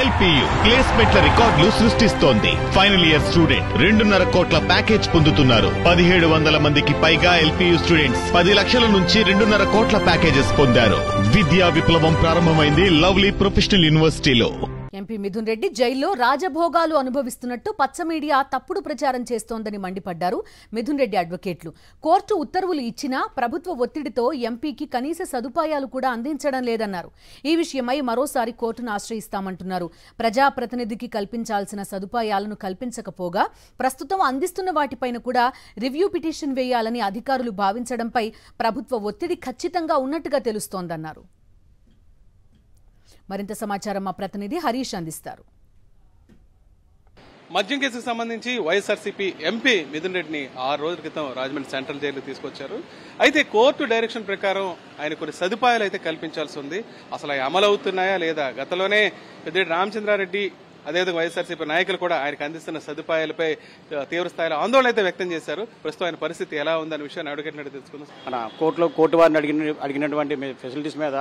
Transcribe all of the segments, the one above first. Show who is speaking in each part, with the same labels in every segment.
Speaker 1: LPU ప్లేస్మెంట్ల రికార్డులు సృష్టిస్తోంది. Final year student 2.5 కోట్ల ప్యాకేజ్ పొందుతున్నారు. 1700 మందికి పైగా ఎల్పీయూ స్టూడెంట్స్ 10 లక్షల నుంచి 2.5 కోట్ల ప్యాకేజెస్ పొందారు. విద్యా విప్లవం ప్రారంభమైంది లవ్లీ ప్రొఫెషనల్ యూనివర్సిటీలో.
Speaker 2: ఎంపీ మిథున్ రెడ్డి జైల్లో రాజభోగాలు అనుభవిస్తున్నట్టు పచ్చ మీడియా తప్పుడు ప్రచారం చేస్తోందని మండిపడ్డారు మిథున్ రెడ్డి అడ్వకేట్లు. కోర్టు ఉత్తర్వులు ఇచ్చినా ప్రభుత్వ ఒత్తిడితో ఎంపీకి కనీస సదుపాయాలు కూడా అందించడం లేదన్నారు. ఈ విషయమై మరోసారి కోర్టును ఆశ్రయిస్తామంటున్నారు. ప్రజాప్రతినిధికి కల్పించాల్సిన సదుపాయాలను కల్పించకపోగా ప్రస్తుతం అందిస్తున్న వాటిపైన కూడా రివ్యూ పిటిషన్ వేయాలని అధికారులు భావించడంపై ప్రభుత్వ ఒత్తిడి ఖచ్చితంగా ఉన్నట్టుగా తెలుస్తోందన్నారు. మరింత సమాచారం మా ప్రతినిధి హరీష్ అందిస్తారు.
Speaker 3: మద్యం కేసుకు సంబంధించి వైఎస్ఆర్సీపీ ఎంపీ మిథున్ రెడ్డిని 6 రోజుల క్రితం రాజమండ్రి సెంట్రల్ జైలుకు తీసుకొచ్చారు. అయితే కోర్టు డైరెక్షన్ ప్రకారం ఆయన కొన్ని సదుపాయాలు అయితే కల్పించాల్సి ఉంది. అసలు అవి అమలు అవుతున్నాయా లేదా? గతంలోనే పెద్దిరెడ్డి రామచంద్రారెడ్డి అదేవిధంగా వైఎస్ఆర్సీపీ నాయకులు కూడా ఆయనకు అందిస్తున్న సదుపాయాలపై తీవ్ర స్థాయిలో ఆందోళన అయితే వ్యక్తం చేశారు. ప్రస్తుతం ఆయన పరిస్థితి ఎలా ఉందనే విషయాన్ని అడ్వకేట్ రెడ్డి తెలుసుకుందాం.
Speaker 4: మన కోర్టు వారిని అడిగినటువంటి ఫెసిలిటీస్ మీద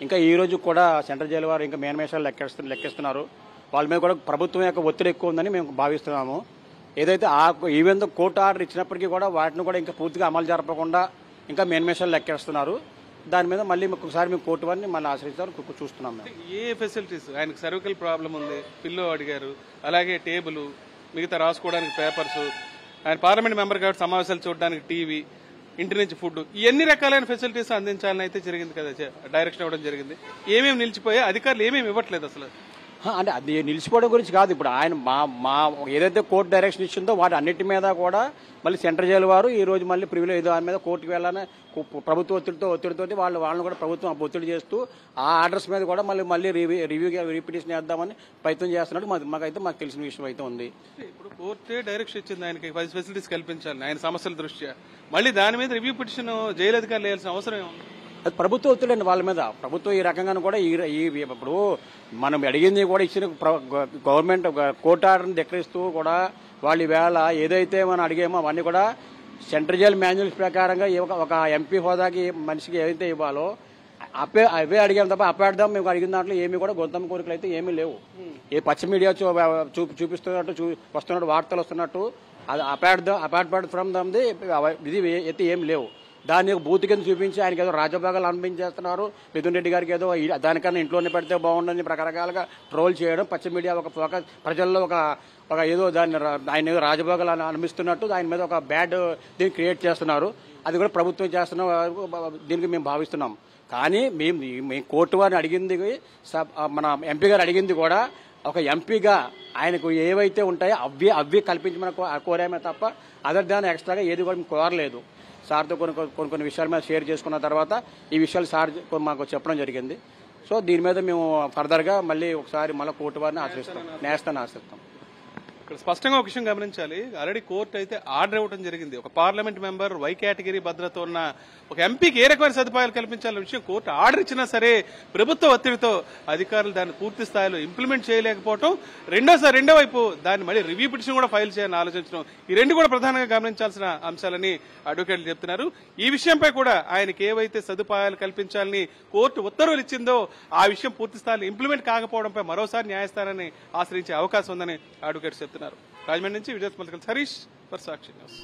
Speaker 4: ఇంకా ఈ రోజు కూడా సెంట్రల్ జైలు వారు ఇంకా మేనమేషాలు లెక్కిస్తున్నారు. వాళ్ళ మీద కూడా ప్రభుత్వం యొక్క ఒత్తిడి ఎక్కువ ఉందని మేము భావిస్తున్నాము. ఏదైతే ఈవెన్ కోర్టు ఆర్డర్ ఇచ్చినప్పటికీ కూడా వాటిని కూడా ఇంకా పూర్తిగా అమలు జరపకుండా ఇంకా మేనమేషాలు లెక్కేస్తున్నారు. దాని మీద మళ్ళీ ఒకసారి మేము కోర్టు వారిని మళ్ళీ ఆశ్రయిస్తారు చూస్తున్నాం.
Speaker 3: ఏ ఫెసిలిటీస్? ఆయనకు సర్వికల్ ప్రాబ్లం ఉంది, పిల్లో అడిగారు, అలాగే టేబుల్, మిగతా రాసుకోవడానికి పేపర్స్, ఆయన పార్లమెంట్ మెంబర్ కాబట్టి సమావేశాలు చూడడానికి టీవీ, ఇంటి నుంచి ఫుడ్, ఎన్ని రకాలైన ఫెసిలిటీస్ అందించాలని అయితే జరిగింది కదా, డైరెక్షన్ ఇవ్వడం జరిగింది. ఏమేమి నిలిచిపోయాయి? అధికారులు ఏమేమి ఇవ్వట్లేదు అసలు.
Speaker 4: అంటే అది నిలిచిపోవడం గురించి కాదు. ఇప్పుడు ఆయన మా ఏదైతే కోర్టు డైరెక్షన్ ఇచ్చిందో వాటి అన్నిటి మీద కూడా మళ్ళీ సెంట్రల్ జైలు వారు ఈ రోజు మళ్ళీ ప్రివిలేజ్ దాని మీద కోర్టుకు వెళ్ళాలని ప్రభుత్వ ఒత్తిడితో వాళ్ళని కూడా ప్రభుత్వం ఒత్తిడి చేస్తూ ఆ ఆర్డర్స్ మీద కూడా మళ్ళీ రిపిటిషన్ చేద్దామని ప్రయత్నం చేస్తున్నట్టు మాకు తెలిసిన విషయం అయితే ఉంది.
Speaker 3: ఇప్పుడు కోర్టే డైరెక్షన్ ఇచ్చింది ఆయనకి ఫెసిలిటీస్ కల్పించాలి ఆయన సమస్యల దృష్ట్యా. మళ్ళీ దాని మీద రివ్యూ పిటిషన్ జైలు అధికారులు వేయాల్సిన అవసరం ఏముంది?
Speaker 4: అది ప్రభుత్వ ఒత్తిడి అండి వాళ్ళ మీద. ప్రభుత్వం ఈ రకంగానూ కూడా ఇప్పుడు మనం అడిగింది కూడా ఇచ్చిన గవర్నమెంట్ కోర్టు ఆర్డర్ని ధిక్కరిస్తూ కూడా వాళ్ళు ఈవేళ ఏదైతే మనం అడిగామో అవన్నీ కూడా సెంట్రల్ జైలు మాన్యువల్స్ ప్రకారంగా ఒక ఎంపీ హోదాకి మనిషికి ఏదైతే ఇవ్వాలో అవే అడిగాం తప్ప అప్పేద్దాం మేము అడిగిన దాంట్లో ఏమీ కూడా గొంతమ్మ కోరికలు అయితే ఏమీ లేవు. ఏ పచ్చ మీడియా చూపిస్తున్నట్టు వస్తున్నట్టు వార్తలు వస్తున్నట్టు అది అపార్ట్ ఫ్రమ్ దమ్ది ఇది అయితే ఏమి లేవు. దాన్ని బూత్ కింద చూపించి ఆయనకి ఏదో రాజభాగాలు అనిపించేస్తున్నారు. మిథున్ రెడ్డి గారికి ఏదో దానికన్నా ఇంట్లోనే పెడితే బాగుండని రకరకాలుగా ట్రోల్ చేయడం, పచ్చ మీడియా ఒక ప్రజల్లో ఒక ఏదో దాన్ని ఆయన ఏదో రాజభోగాలు అనిపిస్తున్నట్టు ఆయన మీద ఒక బ్యాడ్ దీన్ని క్రియేట్ చేస్తున్నారు. అది కూడా ప్రభుత్వం చేస్తున్న దీనికి మేము భావిస్తున్నాం. కానీ మేము కోర్టు వారిని అడిగింది, మన ఎంపీ గారు అడిగింది కూడా ఒక ఎంపీగా ఆయనకు ఏవైతే ఉంటాయో అవి కల్పించమని కోరామే తప్ప అదర్ దాని ఎక్స్ట్రాగా ఏది కూడా మేము కోరలేదు. సార్తో కొన్ని విషయాల మీద షేర్ చేసుకున్న తర్వాత ఈ విషయాలు సార్ మాకు చెప్పడం జరిగింది. సో దీని మీద మేము ఫర్దర్గా మళ్ళీ ఒకసారి కోర్టు వారిని ఆశ్రయిస్తాం.
Speaker 3: ఇక్కడ స్పష్టంగా ఒక విషయం గమనించాలి. ఆల్రెడీ కోర్టు అయితే ఆర్డర్ ఇవ్వడం జరిగింది. ఒక పార్లమెంట్ మెంబర్ వై కేటగిరీ భద్రత ఉన్న ఒక ఎంపీకి ఏ రకమైన సదుపాయాలు కల్పించాలనే విషయం కోర్టు ఆర్డర్ ఇచ్చినా సరే ప్రభుత్వ ఒత్తిడితో అధికారులు దాన్ని పూర్తి స్థాయిలో ఇంప్లిమెంట్ చేయలేకపోవడం, రెండో వైపు దాన్ని మళ్ళీ రివ్యూ పిటిషన్ కూడా ఫైల్ చేయాలని ఆలోచించడం, ఈ రెండు కూడా ప్రధానంగా గమనించాల్సిన అంశాలని అడ్వకేట్లు చెప్తున్నారు. ఈ విషయంపై కూడా ఆయనకి ఏవైతే సదుపాయాలు కల్పించాలని కోర్టు ఉత్తర్వులు ఇచ్చిందో ఆ విషయం పూర్తి స్థాయిలో ఇంప్లిమెంట్ కాకపోవడంపై మరోసారి న్యాయస్థానాన్ని ఆశ్రయించే అవకాశం ఉందని అడ్వకేట్స్ చెప్తున్నారు. రాజమండ్రి నుంచి Vijay Harish for Sakshi news.